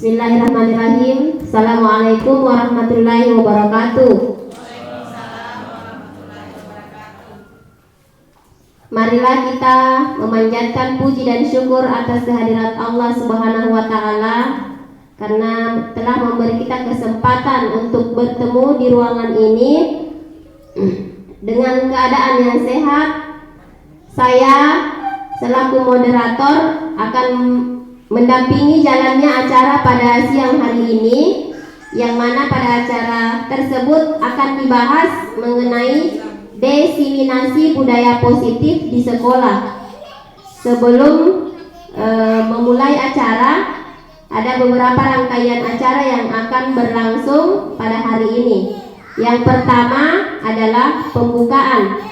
Bismillahirrahmanirrahim. Assalamualaikum warahmatullahi wabarakatuh. Marilah kita memanjatkan puji dan syukur atas kehadirat Allah Subhanahu wa Ta'ala karena telah memberi kita kesempatan untuk bertemu di ruangan ini dengan keadaan yang sehat. Saya selaku moderator akan mendampingi jalannya acara pada siang hari ini, yang mana pada acara tersebut akan dibahas mengenai diseminasi budaya positif di sekolah. Sebelum memulai acara, ada beberapa rangkaian acara yang akan berlangsung pada hari ini. Yang pertama adalah pembukaan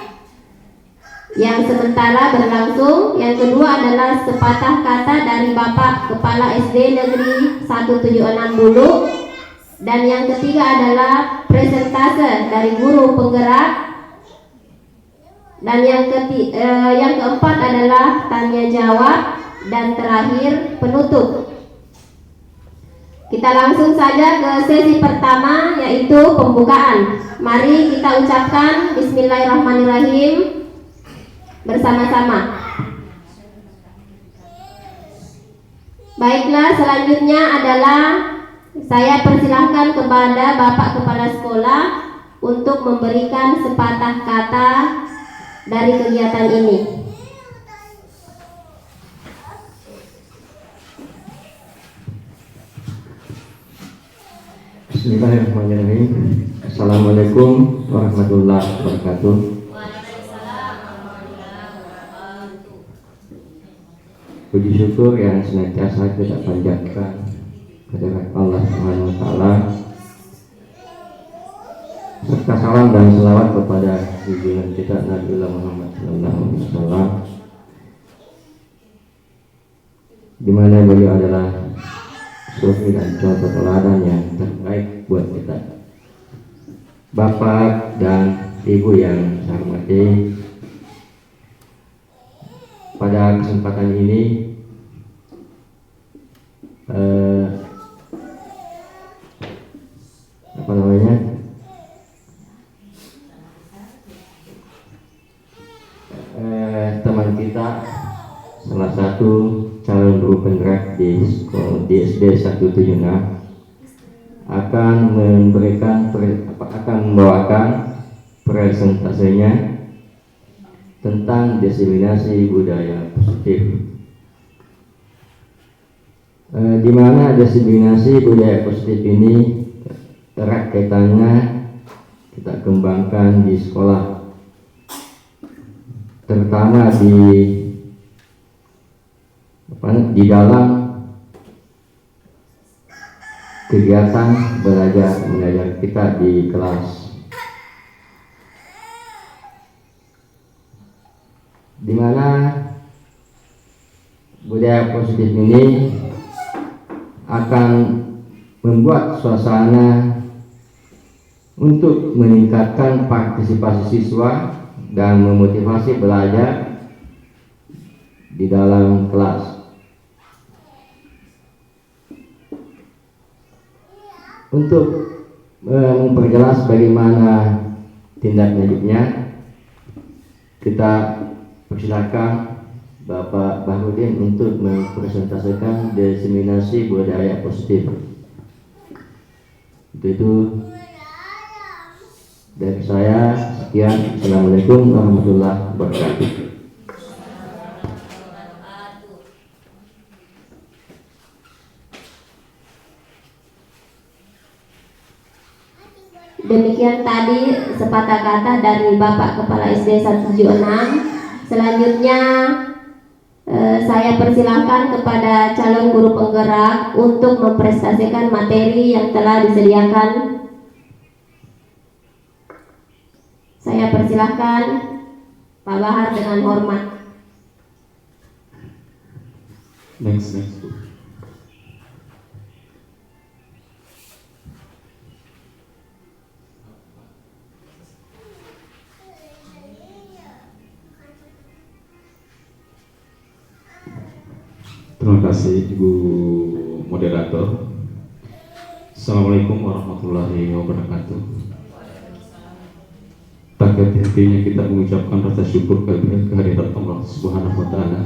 yang sementara berlangsung. Yang kedua adalah sepatah kata dari Bapak Kepala SD Negeri 1760, dan yang ketiga adalah presentase dari guru penggerak, dan yang keempat adalah tanya jawab, dan terakhir penutup. Kita langsung saja ke sesi pertama, yaitu pembukaan. Mari kita ucapkan Bismillahirrahmanirrahim bersama-sama. Baiklah, selanjutnya adalah saya persilahkan kepada Bapak Kepala Sekolah untuk memberikan sepatah kata dari kegiatan ini. Bismillahirrahmanirrahim. Assalamualaikum warahmatullahi wabarakatuh. Puji syukur yang senantiasa kita panjatkan kepada Allah Subhanahu wa Ta'ala, serta salam dan selawat kepada junjungan kita Nabi Muhammad SAW, di mana beliau adalah suri dan contoh teladan yang terbaik buat kita. Bapak dan Ibu yang saya hormati, pada kesempatan ini teman kita, salah satu calon guru penggerak di SD 176 akan membawakan presentasenya tentang diseminasi budaya positif, di mana diseminasi budaya positif ini erat kaitannya kita kembangkan di sekolah, terutama di dalam kegiatan belajar mengajar kita di kelas, di mana budaya positif ini akan membuat suasana untuk meningkatkan partisipasi siswa dan memotivasi belajar di dalam kelas. Untuk memperjelas bagaimana tindak lanjutnya, kita persilakan Bapak Bahrudin untuk mempresentasikan diseminasi budaya positif. Itu dari saya. Sekian. Assalamualaikum warahmatullahi wabarakatuh. Demikian tadi sepatah kata dari Bapak Kepala SD 176. Selanjutnya saya persilahkan kepada calon guru penggerak untuk mempresentasikan materi yang telah disediakan. Saya persilahkan Pak Bahar dengan hormat. Next. Terima kasih Ibu Moderator. Assalamualaikum warahmatullahi wabarakatuh. Tak henti-hentinya kita mengucapkan rasa syukur kehadirat Allah Subhanahu wa Ta'ala,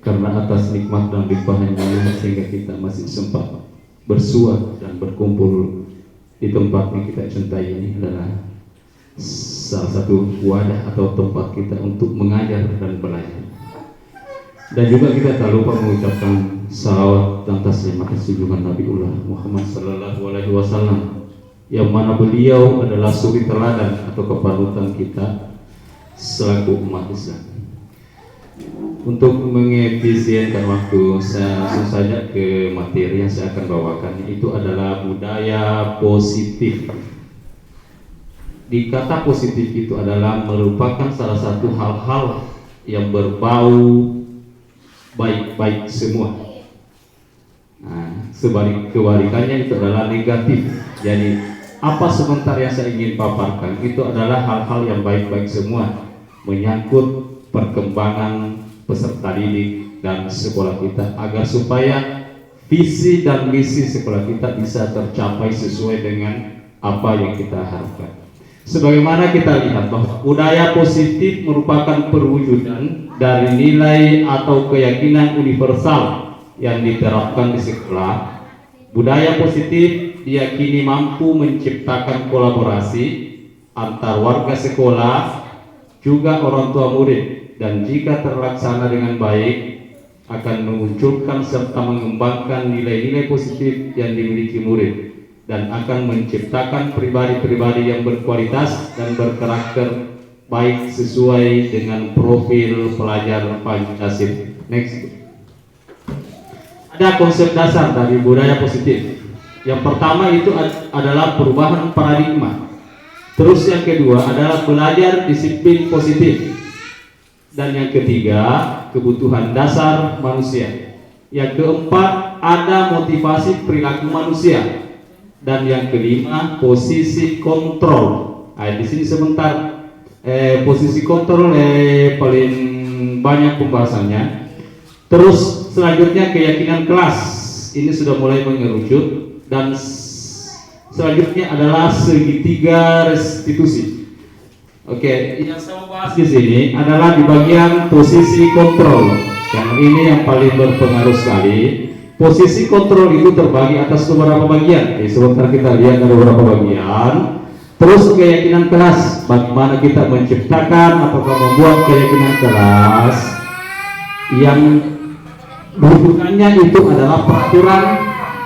karena atas nikmat dan limpahannya sehingga kita masih sempat bersua dan berkumpul di tempat yang kita cintai. Ini adalah salah satu wadah atau tempat kita untuk mengajar dan belajar. Dan juga kita tak lupa mengucapkan salawat dan taslim atas junjungan Nabiullah Muhammad sallallahu alaihi wasallam, yang mana beliau adalah suri teladan atau kepanutan kita selaku umat Islam. Untuk mengefisienkan waktu, saya langsung saja ke materi yang saya akan bawakan, itu adalah budaya positif. Di kata positif itu adalah merupakan salah satu hal-hal yang berbau baik-baik semua. Nah, kebalikannya itu adalah negatif. Jadi apa sebentar yang saya ingin paparkan itu adalah hal-hal yang baik-baik semua, menyangkut perkembangan peserta didik dan sekolah kita, agar supaya visi dan misi sekolah kita bisa tercapai sesuai dengan apa yang kita harapkan. Sebagaimana kita lihat bahwa budaya positif merupakan perwujudan dari nilai atau keyakinan universal yang diterapkan di sekolah. Budaya positif diyakini mampu menciptakan kolaborasi antar warga sekolah juga orang tua murid, dan jika terlaksana dengan baik akan memunculkan serta mengembangkan nilai-nilai positif yang dimiliki murid, dan akan menciptakan pribadi-pribadi yang berkualitas dan berkarakter baik sesuai dengan profil pelajar Pancasila. Next. Ada konsep dasar dari budaya positif. Yang pertama itu adalah perubahan paradigma. Terus yang kedua adalah belajar disiplin positif. Dan yang ketiga, kebutuhan dasar manusia. Yang keempat, ada motivasi perilaku manusia. Dan yang kelima, posisi kontrol. Nah, di sini sebentar, posisi kontrol paling banyak pembahasannya. Terus selanjutnya keyakinan kelas. Ini sudah mulai mengerucut. Dan selanjutnya adalah segitiga restitusi. Oke, yang saya mau bahas di sini adalah di bagian posisi kontrol. Yang ini yang paling berpengaruh sekali. Posisi kontrol itu terbagi atas beberapa bagian. Sebentar kita lihat ada beberapa bagian. Terus keyakinan kelas, bagaimana kita menciptakan ataukah membuat keyakinan kelas yang rujukannya itu adalah peraturan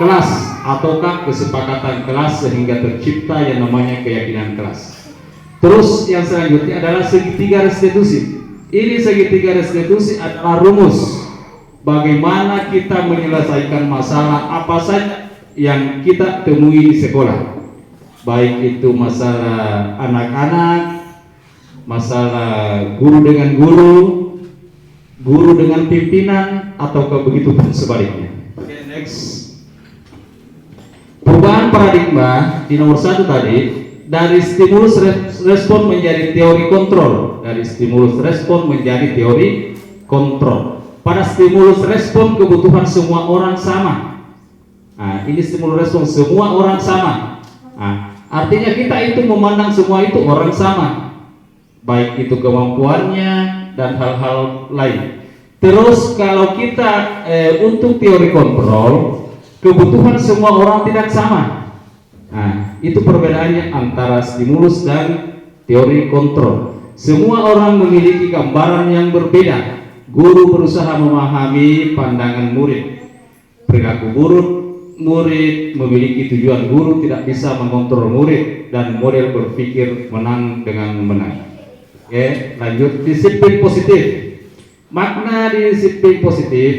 kelas ataukah kesepakatan kelas sehingga tercipta yang namanya keyakinan kelas. Terus yang selanjutnya adalah segitiga restitusi. Ini segitiga restitusi adalah rumus bagaimana kita menyelesaikan masalah apa saja yang kita temui di sekolah, baik itu masalah anak-anak, masalah guru dengan guru, guru dengan pimpinan, ataukah begitu pun sebaliknya. Okay, next. Perubahan paradigma di nomor 1 tadi, dari stimulus respon menjadi teori kontrol. Dari stimulus respon menjadi teori kontrol. Pada stimulus respon kebutuhan semua orang sama. Nah, ini stimulus respon semua orang sama. Nah, artinya kita itu memandang semua itu orang sama, baik itu kemampuannya dan hal-hal lain. Terus kalau kita untuk teori kontrol, kebutuhan semua orang tidak sama. Nah, itu perbedaannya antara stimulus dan teori kontrol. Semua orang memiliki gambaran yang berbeda. Guru berusaha memahami pandangan murid. Perilaku murid memiliki tujuan. Guru tidak bisa mengontrol murid, dan model berpikir menang dengan menang. Oke, lanjut. Disiplin positif. Makna disiplin positif,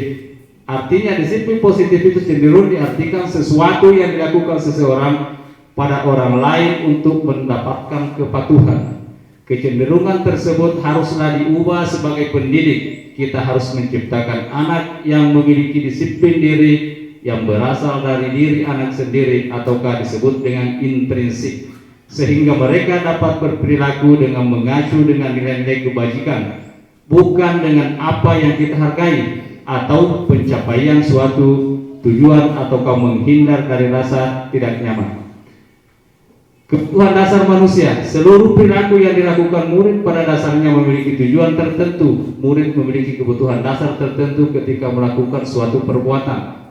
artinya disiplin positif itu cenderung diartikan sesuatu yang dilakukan seseorang pada orang lain untuk mendapatkan kepatuhan. Kecenderungan tersebut haruslah diubah sebagai pendidik. Kita harus menciptakan anak yang memiliki disiplin diri yang berasal dari diri anak sendiri, ataukah disebut dengan intrinsik, sehingga mereka dapat berperilaku dengan mengacu dengan nilai-nilai kebajikan, bukan dengan apa yang kita hargai atau pencapaian suatu tujuan ataukah menghindar dari rasa tidak nyaman. Kebutuhan dasar manusia, seluruh perilaku yang dilakukan murid pada dasarnya memiliki tujuan tertentu. Murid memiliki kebutuhan dasar tertentu ketika melakukan suatu perbuatan.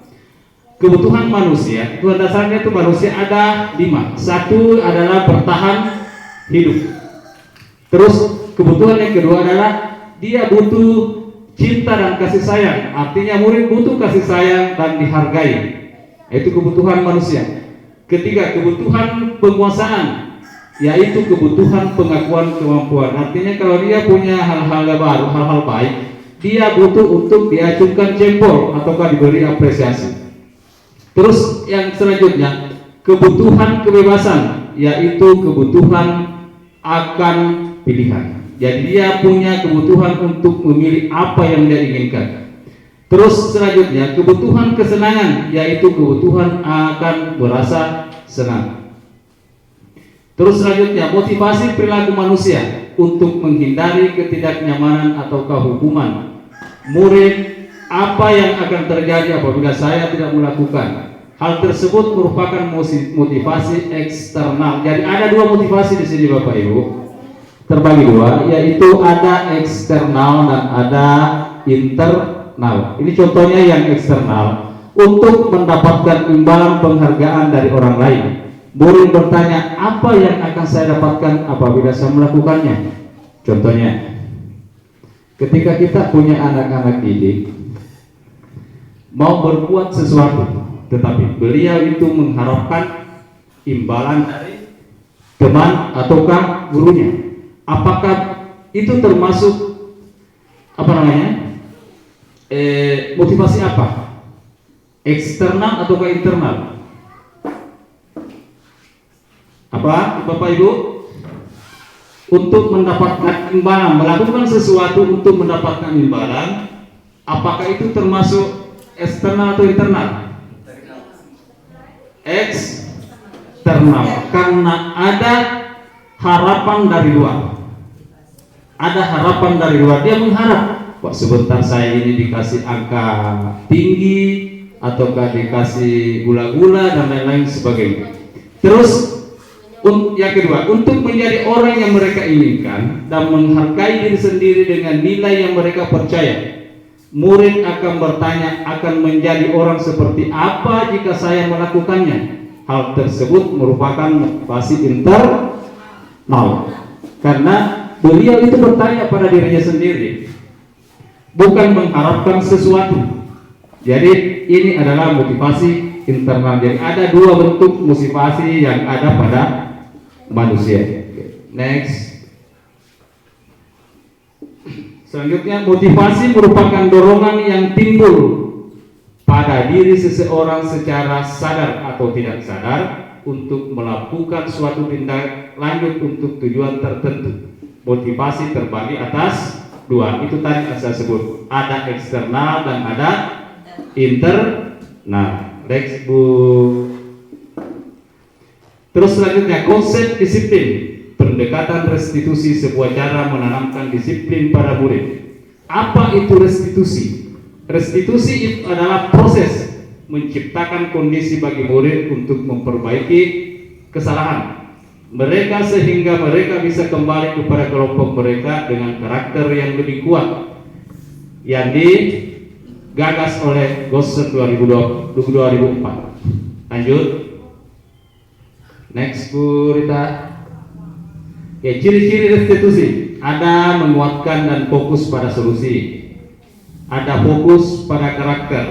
Kebutuhan manusia, kebutuhan dasarnya itu manusia ada 5. Satu adalah bertahan hidup. Terus kebutuhan yang kedua adalah dia butuh cinta dan kasih sayang. Artinya murid butuh kasih sayang dan dihargai. Itu kebutuhan manusia. Ketiga, kebutuhan penguasaan, yaitu kebutuhan pengakuan kemampuan. Artinya kalau dia punya hal-hal baru, hal-hal baik, dia butuh untuk diacungkan jempol ataukah diberi apresiasi. Terus yang selanjutnya, kebutuhan kebebasan, yaitu kebutuhan akan pilihan. Jadi dia punya kebutuhan untuk memilih apa yang dia inginkan. Terus selanjutnya, kebutuhan kesenangan, yaitu kebutuhan akan merasa senang. Terus selanjutnya, motivasi perilaku manusia untuk menghindari ketidaknyamanan ataukah hukuman. Murid, apa yang akan terjadi apabila saya tidak melakukan? Hal tersebut merupakan motivasi eksternal. Jadi ada 2 motivasi di sini Bapak Ibu. Terbagi 2, yaitu ada eksternal dan ada internal. Ini contohnya yang eksternal, untuk mendapatkan imbalan penghargaan dari orang lain. Murid bertanya, apa yang akan saya dapatkan apabila saya melakukannya? Contohnya, ketika kita punya anak-anak didik mau berbuat sesuatu, tetapi beliau itu mengharapkan imbalan dari teman ataukah gurunya. Apakah itu termasuk motivasi apa? Eksternal ataukah internal? Apa Bapak Ibu? Untuk mendapatkan imbalan, melakukan sesuatu untuk mendapatkan imbalan, apakah itu termasuk eksternal atau internal? Eksternal, karena ada harapan dari luar. Ada harapan dari luar, dia mengharap, kok sebentar saya ini dikasih angka tinggi ataukah dikasih gula-gula dan lain-lain sebagainya. Terus yang kedua, untuk menjadi orang yang mereka inginkan dan menghargai diri sendiri dengan nilai yang mereka percaya, murid akan bertanya, akan menjadi orang seperti apa jika saya melakukannya. Hal tersebut merupakan motivasi internal, karena beliau itu bertanya pada dirinya sendiri, bukan mengharapkan sesuatu. Jadi ini adalah motivasi internal. Jadi ada 2 bentuk motivasi yang ada pada manusia. Next. Selanjutnya, motivasi merupakan dorongan yang timbul pada diri seseorang secara sadar atau tidak sadar untuk melakukan suatu tindak lanjut untuk tujuan tertentu. Motivasi terbagi atas 2. Itu tadi saya sebut, ada eksternal dan ada internal. Next Bu. Terus selanjutnya, konsep disiplin. Pendekatan restitusi, sebuah cara menanamkan disiplin pada murid. Apa itu restitusi? Restitusi itu adalah proses menciptakan kondisi bagi murid untuk memperbaiki kesalahan mereka sehingga mereka bisa kembali kepada kelompok mereka dengan karakter yang lebih kuat yang digagas oleh Gosen 2004. Lanjut. Next Bu Rita. Oke, ciri-ciri restitusi. Ada menguatkan dan fokus pada solusi. Ada fokus pada karakter.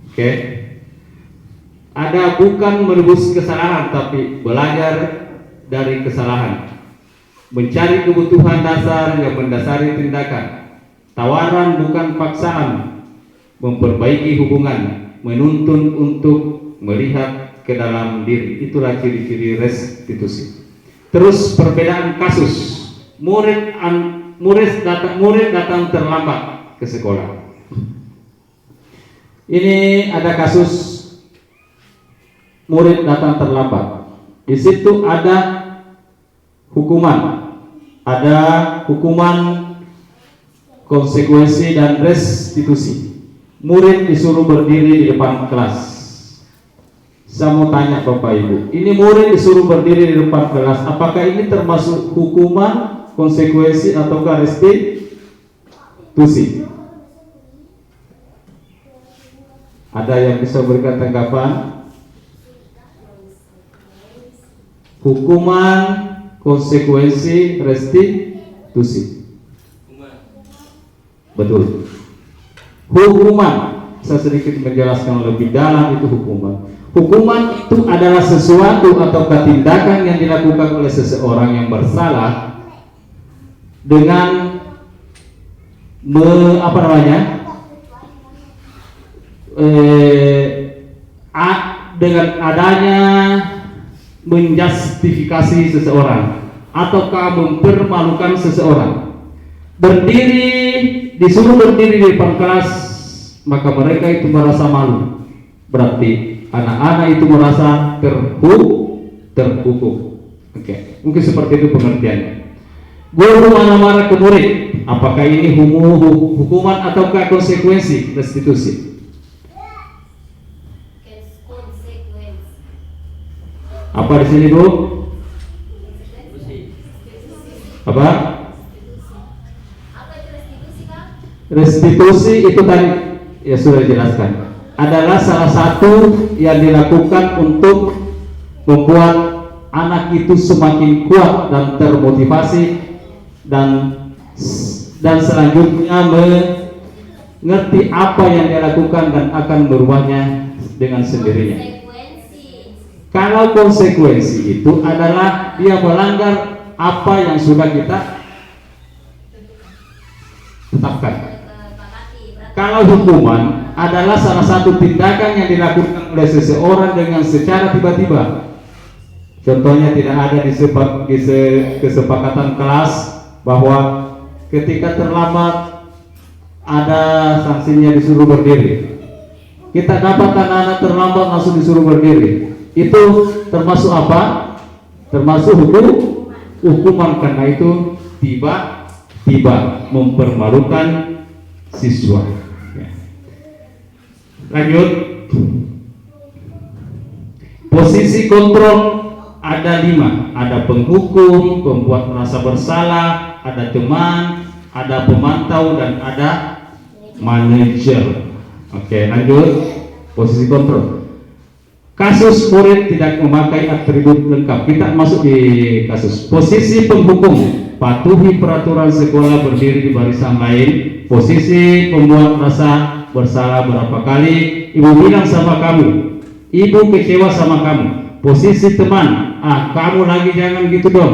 Oke. Ada bukan menebus kesalahan tapi belajar dari kesalahan. Mencari kebutuhan dasar yang mendasari tindakan. Tawaran bukan paksaan. Memperbaiki hubungan, menuntun untuk melihat ke dalam diri. Itulah ciri-ciri restitusi. Terus perbedaan kasus. Murid datang terlambat ke sekolah. Ini ada kasus murid datang terlambat. Di situ ada hukuman, konsekuensi dan restitusi. Murid disuruh berdiri di depan kelas. Saya mau tanya Bapak Ibu, ini murid disuruh berdiri di depan kelas, apakah ini termasuk hukuman, konsekuensi ataukah restitusi? Ada yang bisa berikan tanggapan? Hukuman, konsekuensi, restitusi. Betul. Hukuman, saya sedikit menjelaskan lebih dalam itu hukuman. Hukuman itu adalah sesuatu atau tindakan yang dilakukan oleh seseorang yang bersalah dengan dengan adanya menjustifikasi seseorang ataukah mempermalukan seseorang. Disuruh berdiri di depan kelas, maka mereka itu merasa malu. Berarti anak-anak itu merasa terhukum. Oke, mungkin seperti itu pengertiannya. Guru marah-marah ke murid, apakah ini hukuman ataukah konsekuensi, restitusi? Apa di sini Bu? Apa? Restitusi itu tadi ya sudah dijelaskan. Adalah salah satu yang dilakukan untuk membuat anak itu semakin kuat dan termotivasi dan selanjutnya mengerti apa yang dia lakukan dan akan berubahnya dengan sendirinya. Kalau konsekuensi itu adalah dia melanggar apa yang sudah kita tetapkan. Kalau hukuman adalah salah satu tindakan yang dilakukan oleh seseorang dengan secara tiba-tiba. Contohnya tidak ada di kesepakatan kelas bahwa ketika terlambat ada sanksinya disuruh berdiri. Kita dapat anak-anak terlambat langsung disuruh berdiri. Itu termasuk apa? Termasuk hukuman, karena itu tiba-tiba mempermalukan siswa. Ya. Lanjut. Posisi kontrol ada 5. Ada penghukum, pembuat merasa bersalah, ada teman, ada pemantau, dan ada manajer. Oke, lanjut. Posisi kontrol. Kasus murid tidak memakai atribut lengkap. Kita masuk di kasus. Posisi penghukum, patuhi peraturan sekolah, berdiri di barisan lain. Posisi pembuat merasa bersalah, berapa kali ibu bilang sama kamu, ibu kecewa sama kamu. Posisi teman, kamu lagi jangan gitu dong.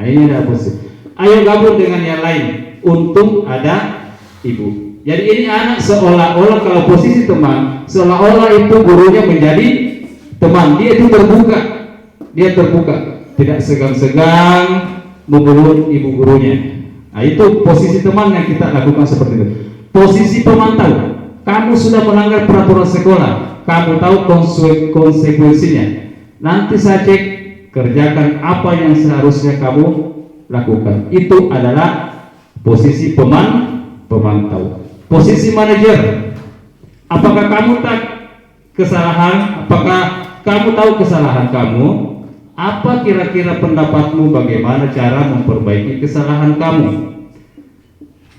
Nah, ini ada posisi. Ayo gabung dengan yang lain. Untung ada ibu. Jadi ini anak seolah-olah, kalau posisi teman, seolah-olah itu gurunya menjadi teman. Dia itu terbuka, tidak segan-segan membunuh ibu gurunya. Nah, itu posisi teman yang kita lakukan seperti itu. Posisi pemantau, kamu sudah melanggar peraturan sekolah, kamu tahu konsekuensinya. Nanti saya cek, kerjakan apa yang seharusnya kamu lakukan. Itu adalah posisi pemantau. Posisi manajer, apakah kamu tak kesalahan? Apakah kamu tahu kesalahan kamu? Apa kira-kira pendapatmu bagaimana cara memperbaiki kesalahan kamu?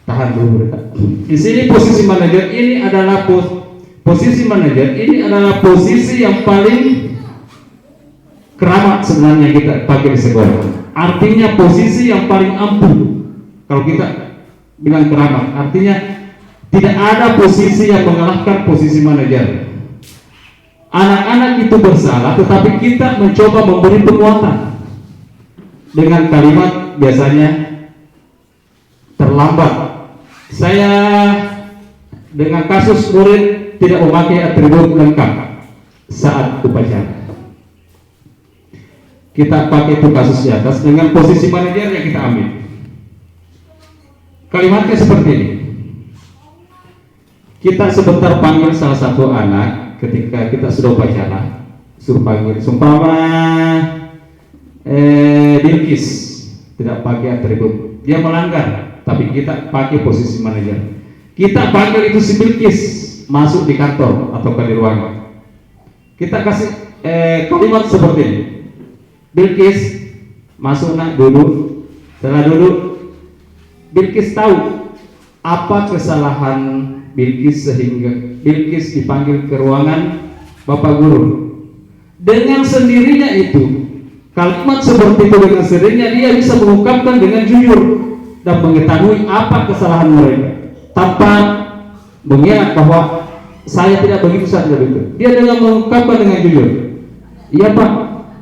Tahan dulu. Di sini posisi manajer ini adalah posisi yang paling keramat sebenarnya kita pakai di sekolah. Artinya posisi yang paling ampuh. Kalau kita bilang keramat, artinya tidak ada posisi yang mengalahkan posisi manajer. Anak-anak itu bersalah, tetapi kita mencoba memberi penguatan dengan kalimat biasanya terlambat. Saya dengan kasus murid tidak memakai atribut lengkap saat upacara. Kita pakai itu kasus di atas dengan posisi manajer yang kita ambil. Kalimatnya seperti ini. Kita sebentar panggil salah satu anak ketika kita sudah upacara, suruh panggil. Sumpama Bilqis tidak pakai atribut, dia melanggar, tapi kita pakai posisi manajer. Kita panggil itu si Bilqis masuk di kantor atau di ruangan. Kita kasih kalimat seperti ini. Bilqis masuk, nak, duduk. Setelah duduk, Bilqis tahu apa kesalahan Bilqis sehingga Bilqis dipanggil ke ruangan Bapak Guru. Dengan sendirinya itu, kalimat seperti itu dengan sendirinya dia bisa mengungkapkan dengan jujur dan mengetahui apa kesalahan mereka tanpa mengira bahwa saya tidak begitu, saya tidak begitu. Dia dengan mengungkapkan dengan jujur, iya Pak,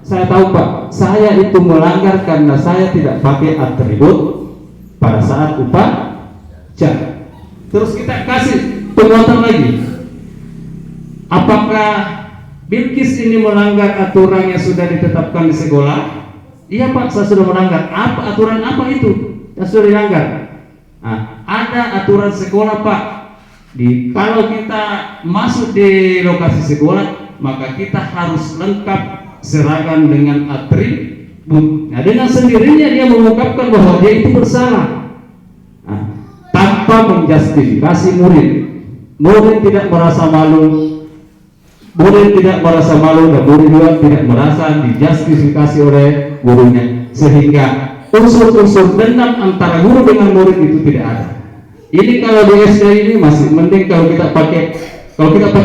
saya tahu Pak, saya itu melanggar karena saya tidak pakai atribut pada saat upacara. Terus kita kasih penguatan lagi, apakah Bilqis ini melanggar aturan yang sudah ditetapkan di sekolah? Iya Pak, saya sudah melanggar. Apa aturan apa itu yang sudah dilanggar? Nah, ada aturan sekolah Pak. Kalau kita masuk di lokasi sekolah, maka kita harus lengkap seragam dengan atribut. Nah, dengan sendirinya dia mengungkapkan bahwa dia itu bersalah. Nah, tanpa menjustifikasi murid. Murid tidak merasa malu. Murid tidak merasa malu dan murid juga tidak merasa dijustifikasi oleh gurunya, sehingga unsur-unsur dendam antara guru dengan murid itu tidak ada. Ini kalau di SD ini masih mending, kalau kita pakai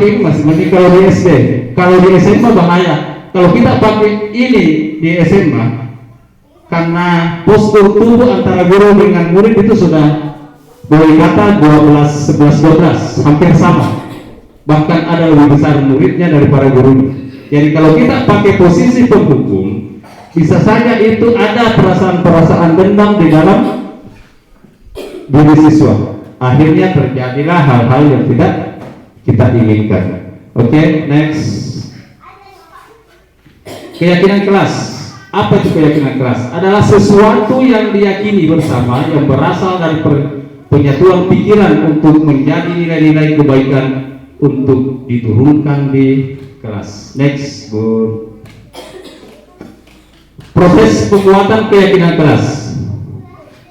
ini masih mending kalau di SD. Kalau di SMA bahaya. Kalau kita pakai ini di SMA, karena postur tubuh antara guru dengan murid itu sudah boleh kata 12, 11, 12 hampir sama. Bahkan ada lebih besar muridnya daripada gurunya. Jadi kalau kita pakai posisi penghukum, bisa saja itu ada perasaan-perasaan dendam di dalam diri siswa. Akhirnya terjadilah hal-hal yang tidak kita inginkan. Oke, next. Keyakinan kelas. Apa itu keyakinan kelas? Adalah sesuatu yang diyakini bersama, yang berasal dari penyatuan pikiran untuk menjadi nilai-nilai kebaikan untuk diturunkan di kelas. Next, Bu. Proses pembuatan keyakinan kelas.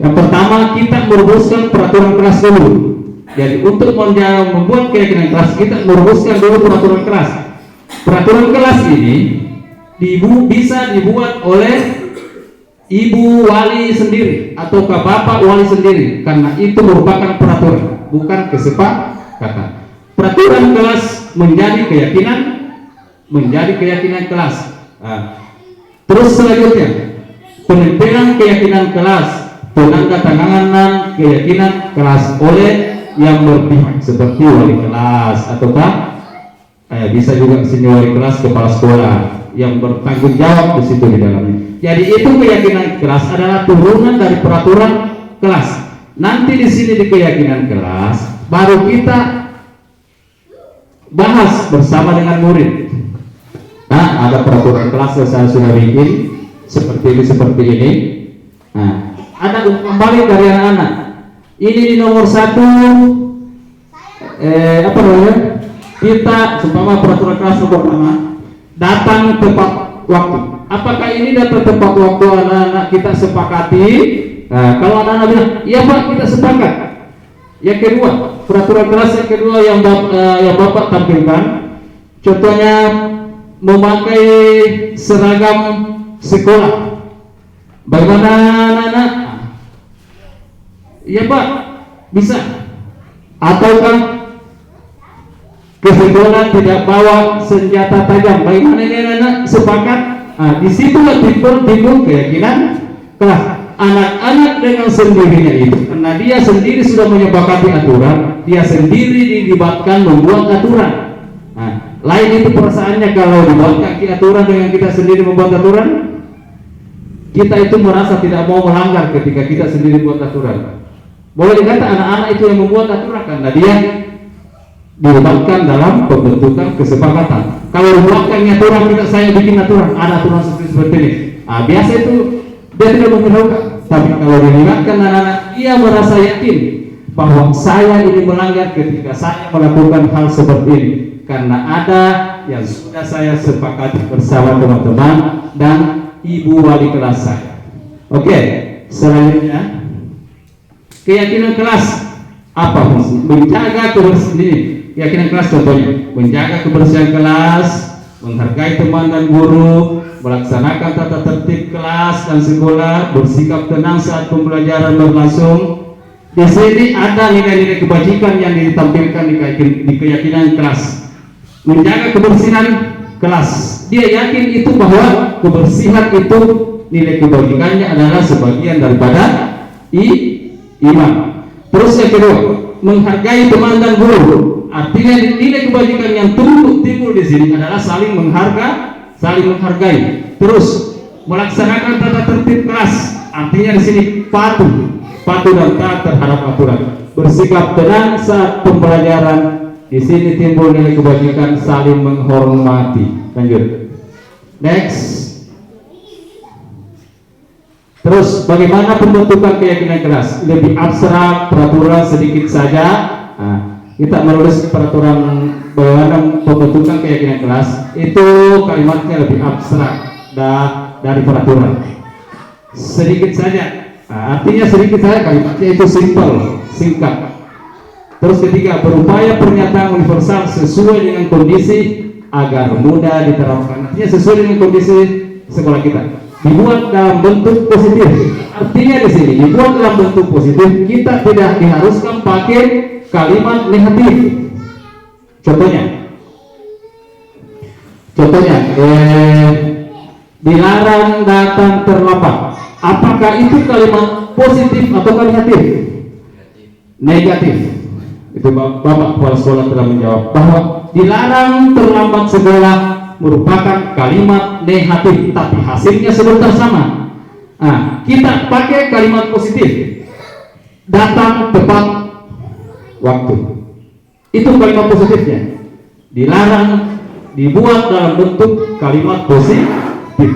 Yang pertama, kita merumuskan peraturan kelas dulu. Jadi untuk membuat keyakinan kelas, kita merumuskan dulu peraturan kelas. Peraturan kelas ini bisa dibuat oleh ibu wali sendiri atau bapak wali sendiri, karena itu merupakan peraturan, bukan kesepakatan. Peraturan kelas menjadi keyakinan kelas. Nah, terus selanjutnya, penempelan keyakinan kelas, penandatanganan keyakinan kelas oleh yang berpihak seperti wali kelas ataukah bisa juga senior wali kelas, kepala sekolah yang bertanggung jawab di situ di dalamnya. Jadi itu keyakinan kelas adalah turunan dari peraturan kelas. Nanti di sini di keyakinan kelas baru kita bahas bersama dengan murid. Nah, ada peraturan kelas yang saya sudah bikin seperti ini. Nah, ada kembali dari anak-anak. Ini di nomor 1 apa namanya? Kita seumpama peraturan kelas nomor pertama, datang tepat waktu. Apakah ini datang tepat waktu anak-anak kita sepakati? Nah, kalau anak-anak bilang, iya Pak, kita sepakat. Yang kedua, peraturan kelas yang kedua yang Bapak tampilkan, contohnya memakai seragam sekolah. Bagaimana anak-anak? Iya Pak, bisa. Ataukah ke sekolah tidak bawa senjata tajam? Bagaimana ini anak-anak? Sepakat? Nah, di situlah timbul keyakinan kelas. Anak-anak dengan sendirinya itu, karena dia sendiri sudah menyepakati aturan, dia sendiri dilibatkan membuat aturan. Nah, lain itu perasaannya kalau dibuat kaki aturan dengan kita sendiri membuat aturan, kita itu merasa tidak mau melanggar ketika kita sendiri buat aturan. Boleh dikata anak-anak itu yang membuat aturan karena dia dilibatkan dalam pembentukan kesepakatan. Kalau dibuatkan aturan, saya bikin aturan, ada aturan seperti ini. Nah, biasa itu dia tidak memberitahukan, tapi kalau dilibatkan anak-anak, ia merasa yakin bahwa saya ini melanggar ketika saya melakukan hal seperti ini, karena ada yang sudah saya sepakati bersama teman-teman dan ibu wali kelas saya. Oke, selanjutnya keyakinan kelas apa fungsi? Menjaga kebersihan. Keyakinan kelas contohnya menjaga kebersihan kelas, menghargai teman dan guru, melaksanakan tata tertib kelas dan sekolah, bersikap tenang saat pembelajaran berlangsung. Di sini ada nilai-nilai kebajikan yang ditampilkan di keyakinan kelas. Menjaga kebersihan kelas. Dia yakin itu bahwa kebersihan itu nilai kebajikannya adalah sebagian daripada iman. Terus yang kedua, menghargai teman dan guru. Artinya nilai kebajikan yang timbul di sini adalah saling menghargai. Terus melaksanakan tata tertib kelas. Artinya di sini patuh dan taat terhadap aturan. Bersikap tenang saat pembelajaran. Di sini timbul nilai kebajikan saling menghormati. Lanjut. Next. Terus bagaimana pembentukan keyakinan kelas? Lebih abstrak, peraturan sedikit saja. Kita menulis peraturan bagaimana pembentukan keyakinan kelas. Itu kalimatnya lebih abstrak dari peraturan. Sedikit saja. Artinya sedikit saja kalimatnya itu simple, singkat. Terus ketiga, berupaya pernyataan universal sesuai dengan kondisi agar mudah diterapkan. Artinya sesuai dengan kondisi sekolah kita. Dibuat dalam bentuk positif. Artinya di sini dibuat dalam bentuk positif. Kita tidak diharuskan pakai kalimat negatif. Contohnya, dilarang datang terlambat. Apakah itu kalimat positif atau negatif? Negatif. Itu Bapak Kepala Sekolah telah menjawab bahwa dilarang terlambat sekolah merupakan kalimat negatif, tapi hasilnya sebentar sama. Kita pakai kalimat positif. Datang tepat waktu. Itu kalimat positifnya. Dilarang dibuat dalam bentuk kalimat positif.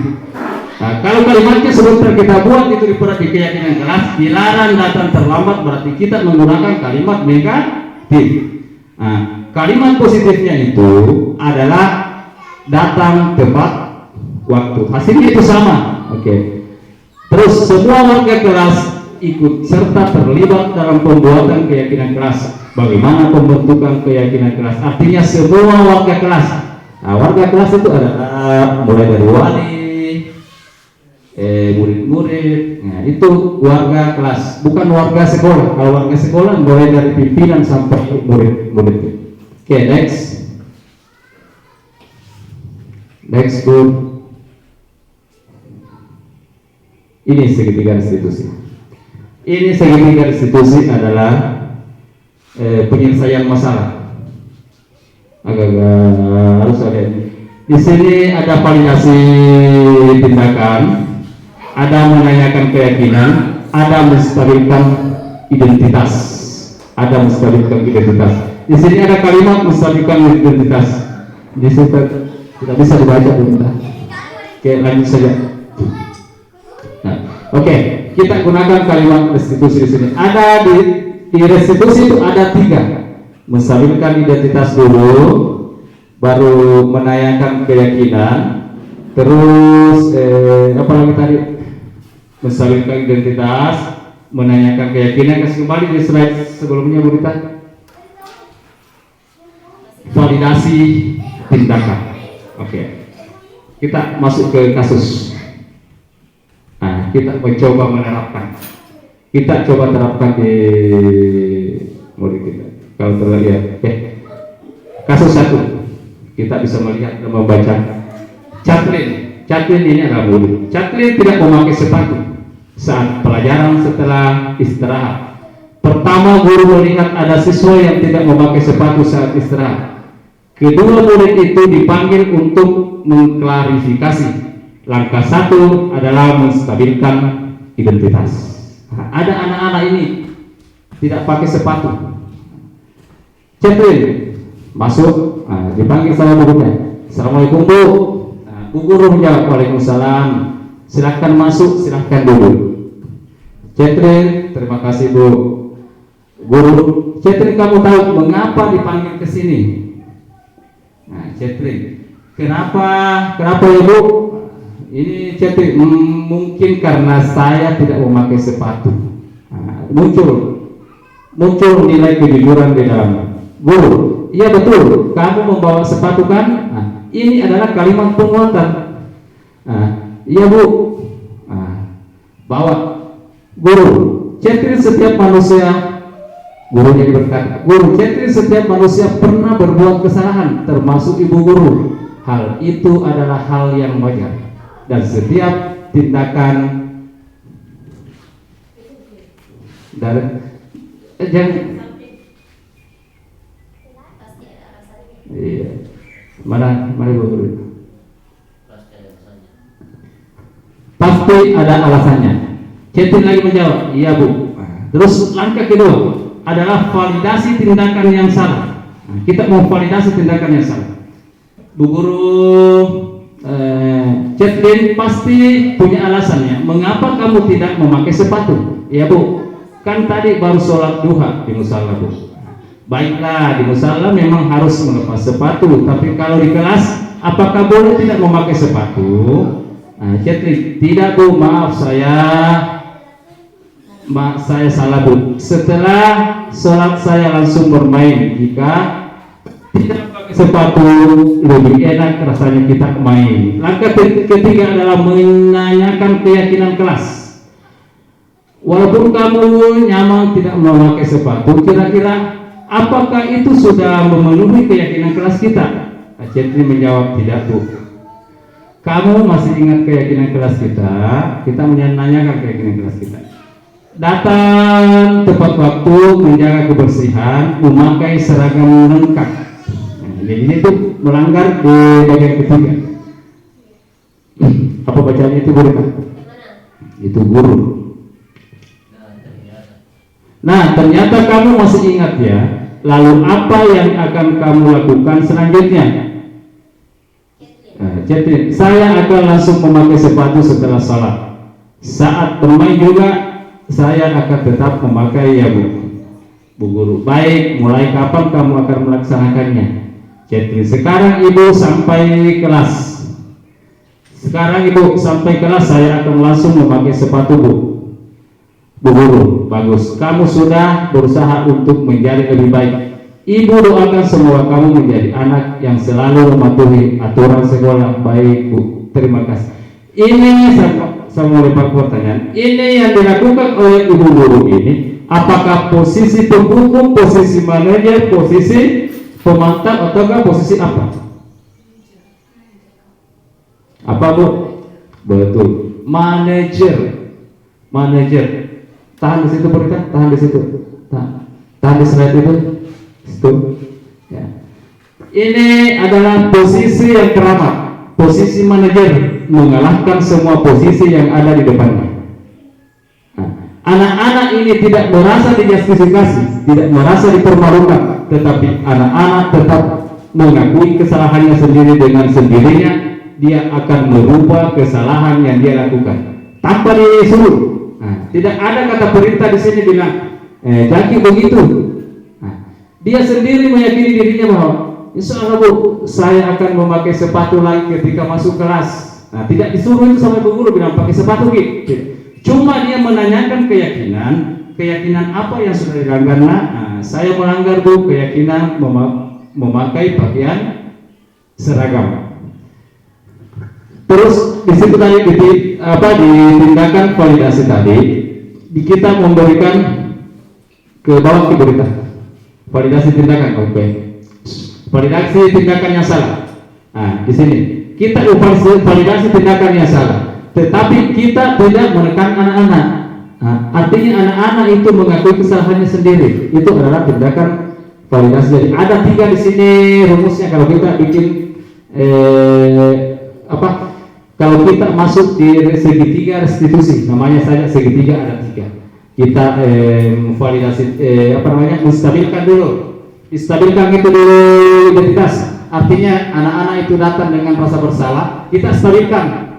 Kalau kalimatnya sebentar kita buat itu di keyakinan kelas, dilarang datang terlambat berarti kita menggunakan kalimat negatif. Kalimat positifnya itu adalah datang tepat waktu. Hasilnya itu sama. Oke. Terus semua warga kelas ikut serta terlibat dalam pembuatan keyakinan kelas. Bagaimana pembentukan keyakinan kelas? Artinya semua warga kelas. Warga kelas itu adalah mulai dari wali, murid-murid, itu warga kelas, bukan warga sekolah. Kalau warga sekolah mulai dari pimpinan sampai murid-murid. Oke, next good. Ini segitiga institusi. Ini segitiga institusi adalah penyelesaian masalah. Agak-agak harus ada. Di sini ada validasi tindakan, ada menanyakan keyakinan, ada menstabilkan identitas. Di sini ada kalimat menstabilkan identitas. Di sini tidak bisa dibaca kita. Oke, lanjut saja. Oke, kita gunakan kalimat restitusi di sini. Ada di restitusi itu ada 3. Menstabilkan identitas dulu, baru menanyakan keyakinan, terus apa lagi tadi? Menstabilkan identitas, menanyakan keyakinan. Kasih kembali di slide sebelumnya, Bu Rita. Validasi tindakan. Oke. Kita masuk ke kasus. Kita mencoba menerapkan. Kita coba terapkan di murid kita. Kalau terlihat, kasus 1. Kita bisa melihat dan membaca. Catlin ini adalah murid. Catlin tidak memakai sepatu saat pelajaran setelah istirahat. Pertama, guru melihat ada siswa yang tidak memakai sepatu saat istirahat. Kedua murid itu dipanggil untuk mengklarifikasi. Langkah 1 adalah menstabilkan identitas. Ada anak-anak ini tidak pakai sepatu. Catlin masuk, dipanggil sama gurunya. Assalamualaikum Bu. Bu guru menjawab, waalaikumsalam. Silahkan masuk, silahkan duduk. Catlin, terima kasih Bu. Guru, Catlin, kamu tahu mengapa dipanggil ke sini? Catlin, kenapa ya Bu? Ini Cetri, mungkin karena saya tidak memakai sepatu. Muncul nilai kejujuran di dalam. Guru, iya betul, kamu membawa sepatu kan? Ini adalah kalimat penguatan. Iya Bu, bawa. Guru, Cetri setiap manusia, gurunya berkata, Guru, Cetri setiap manusia pernah berbuat kesalahan, termasuk ibu guru. Hal itu adalah hal yang wajar, dan setiap tindakan dari iya, mana ibu guru? Pasti ada alasannya. Cetri lagi menjawab, iya Bu. Terus langkah kedua adalah validasi tindakan yang salah. Kita mau validasi tindakan yang salah. Bu Guru, Cetri pasti punya alasannya. Mengapa kamu tidak memakai sepatu? Ya Bu, kan tadi baru sholat duha di musala Bu. Baiklah, di musala memang harus melepas sepatu. Tapi kalau di kelas, apakah boleh tidak memakai sepatu? Cetri, tidak Bu, maaf saya salah Bu. Setelah sholat saya langsung bermain. Jika tidak pakai sepatu lebih enak rasanya kita main. Langkah ketiga adalah menanyakan keyakinan kelas. Walaupun kamu nyaman tidak memakai sepatu, kira-kira apakah itu sudah memenuhi keyakinan kelas kita? Cetri menjawab, tidak Bu. Kamu masih ingat keyakinan kelas kita? Kita menanyakan keyakinan kelas kita. Datang tepat waktu, menjaga kebersihan, memakai seragam lengkap. Jadi itu melanggar di bagian ketiga. Apa bacaannya itu Guru? Itu Guru. Nah, ternyata kamu masih ingat ya. Lalu apa yang akan kamu lakukan selanjutnya? Cetri, saya akan langsung memakai sepatu setelah sholat. Saat bermain juga saya akan tetap memakai ya Bu. Bu Guru, baik, mulai kapan kamu akan melaksanakannya? Cetri, sekarang Ibu sampai kelas. Sekarang Ibu sampai kelas saya akan langsung memakai sepatu Bu. Bu Guru, bagus. Kamu sudah berusaha untuk menjadi lebih baik. Ibu doakan semua kamu menjadi anak yang selalu mematuhi aturan sekolah. Baik Bu, terima kasih. Ini sama lepas pertanyaan. Ini yang dilakukan oleh ibu guru ini, apakah posisi penghukum, posisi manajer, posisi pemantau, ataukah posisi apa? Apa Bu? Betul, manajer. Tahan di situ berikan, tahan di situ, tahan di slide itu. Ya. Ini adalah posisi yang teramat, posisi manajer, mengalahkan semua posisi yang ada di depannya. Anak-anak ini tidak merasa dijustifikasi, tidak merasa dipermalukan, tetapi anak-anak tetap mengakui kesalahannya sendiri. Dengan sendirinya dia akan merubah kesalahan yang dia lakukan tanpa disuruh. Tidak ada kata perintah di sini bilang jadi begitu. Dia sendiri meyakini dirinya bahwa insya Allah Bu, saya akan memakai sepatu lagi ketika masuk kelas. Tidak disuruh itu sama ibu guru bilang pakai sepatu gitu. Cuma dia menanyakan keyakinan apa yang sudah dilanggar. Saya melanggar Bu, keyakinan memakai pakaian seragam. Terus di situ tadi di tindakan validasi tadi, kita memberikan ke bawah ke berita. Validasi tindakan, oke. Validasi tindakan yang salah. Di sini kita validasi tindakan yang salah, tetapi kita tidak menekan anak-anak. Artinya anak-anak itu mengakui kesalahannya sendiri. Itu adalah tindakan validasi. Jadi ada 3 di sini rumusnya kalau kita bikin kalau kita masuk di segitiga restitusi, namanya saja segitiga ada 3. Kita validasi menstabilkan dulu. Distabilkan itu dulu identitas. Artinya anak-anak itu datang dengan rasa bersalah, kita stabilkan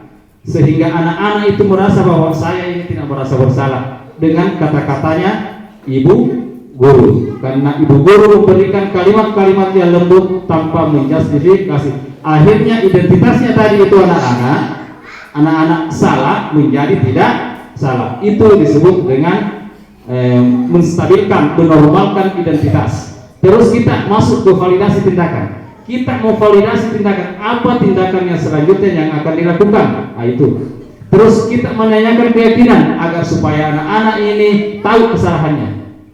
sehingga anak-anak itu merasa bahwa saya ini tidak merasa bersalah dengan kata-katanya ibu guru. Karena ibu guru memberikan kalimat-kalimat yang lembut tanpa menjustifikasi. Akhirnya identitasnya tadi itu anak-anak anak-anak salah menjadi tidak salah. Itu disebut dengan menstabilkan, menormalkan identitas. Terus kita masuk ke validasi tindakan. Kita mau validasi tindakan, apa tindakan yang selanjutnya yang akan dilakukan. Nah, itu. Terus kita menanyakan keyakinan agar supaya anak-anak ini tahu kesalahannya.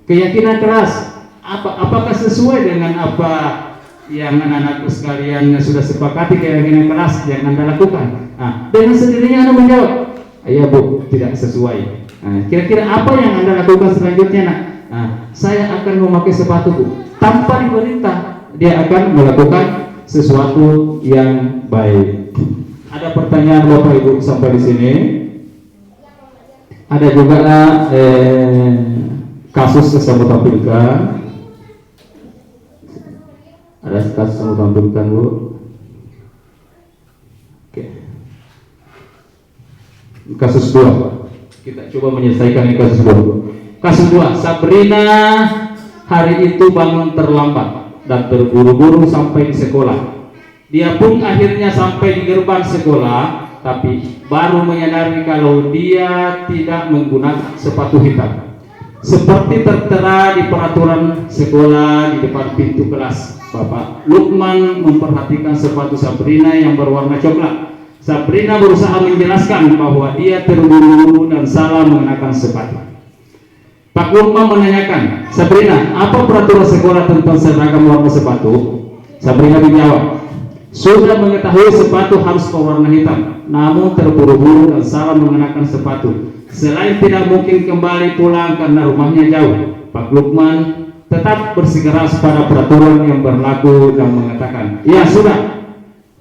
Keyakinan keras, apakah sesuai dengan apa yang anak-anakku sekalian sudah sepakati keyakinan keras yang Anda lakukan? Nah, dengan sendirinya Anda menjawab, iya Bu, tidak sesuai. Nah, kira-kira apa yang Anda lakukan selanjutnya, nak? Nah, saya akan memakai sepatu Bu. Tanpa diperintah, dia akan melakukan sesuatu yang baik. Ada pertanyaan Bapak Ibu sampai di sini? Ada juga kasus yang saya tampilkan. Ada kasus yang tampilkan Bu. Oke. Kasus 2. Kita coba menyelesaikan yang kasus 2. Kasus 2, Sabrina hari itu bangun terlambat dan terburu-buru sampai di sekolah. Dia pun akhirnya sampai di gerbang sekolah, tapi baru menyadari kalau dia tidak menggunakan sepatu hitam. Seperti tertera di peraturan sekolah di depan pintu kelas, Bapak Lukman memperhatikan sepatu Sabrina yang berwarna coklat. Sabrina berusaha menjelaskan bahwa dia terburu-buru dan salah mengenakan sepatu. Pak Lukman menanyakan, Sabrina, apa peraturan sekolah tentang seragam warna sepatu? Sabrina menjawab, sudah mengetahui sepatu harus berwarna hitam, namun terburu-buru dan salah mengenakan sepatu. Selain tidak mungkin kembali pulang karena rumahnya jauh, Pak Lukman tetap bersikeras pada peraturan yang berlaku dan mengatakan, ya sudah,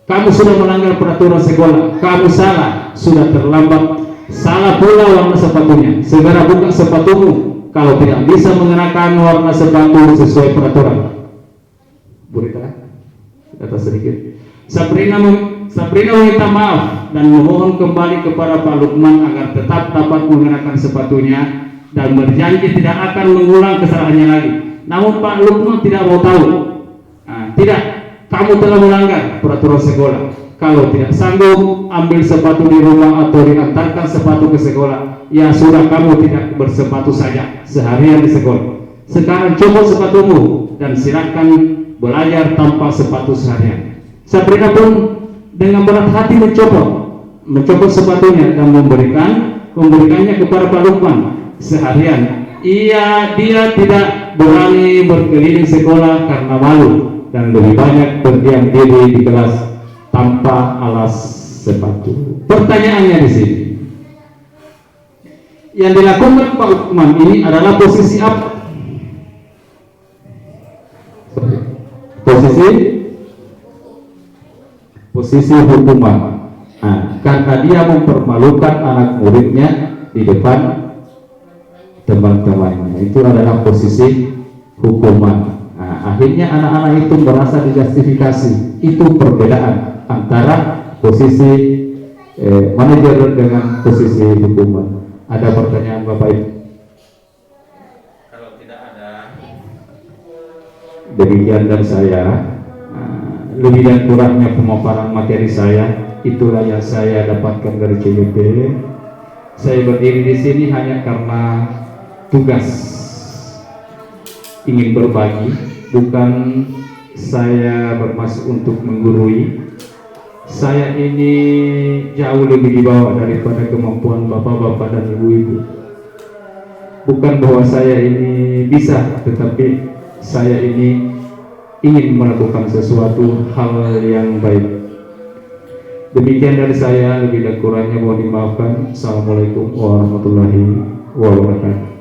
kamu sudah melanggar peraturan sekolah, kamu salah, sudah terlambat, salah pula warna sepatunya, segera buka sepatumu. Kalau tidak bisa mengenakan warna sepatu sesuai peraturan. Burita, atas sedikit. Sabrina meminta maaf dan memohon kembali kepada Pak Lukman agar tetap dapat mengenakan sepatunya dan berjanji tidak akan mengulang kesalahannya lagi. Namun Pak Lukman tidak mau tahu. Nah, tidak, kamu telah melanggar peraturan sekolah. Kalau tidak sanggup ambil sepatu di rumah atau diantarkan sepatu ke sekolah, ya sudah, kamu tidak bersepatu saja seharian di sekolah. Sekarang copot sepatumu dan silakan belajar tanpa sepatu seharian. Sabrina pun dengan berat hati mencopot sepatunya dan memberikannya kepada Pak Lukman. Seharian dia tidak berani berkeliling sekolah karena malu dan lebih banyak berdiam diri di kelas tanpa alas sepatu. Pertanyaannya di sini, yang dilakukan Pak Lukman ini adalah posisi apa? Posisi hukuman. Nah, karena dia mempermalukan anak muridnya di depan teman-temannya, itu adalah posisi hukuman. Nah, akhirnya anak-anak itu merasa dijustifikasi. Itu perbedaan antara posisi manajer dengan posisi hukuman. Ada pertanyaan Bapak Ibu? Kalau tidak ada, demikian dari saya. Lebih dan kurangnya pemaparan materi saya itulah yang saya dapatkan dari CBP. Saya berdiri di sini hanya karena tugas ingin berbagi, bukan saya bermaksud untuk menggurui. Saya ini jauh lebih di bawah daripada kemampuan bapak-bapak dan ibu-ibu. Bukan bahwa saya ini bisa, tetapi saya ini ingin melakukan sesuatu hal yang baik. Demikian dari saya, lebih dan kurangnya mohon dimaafkan. Assalamualaikum warahmatullahi wabarakatuh.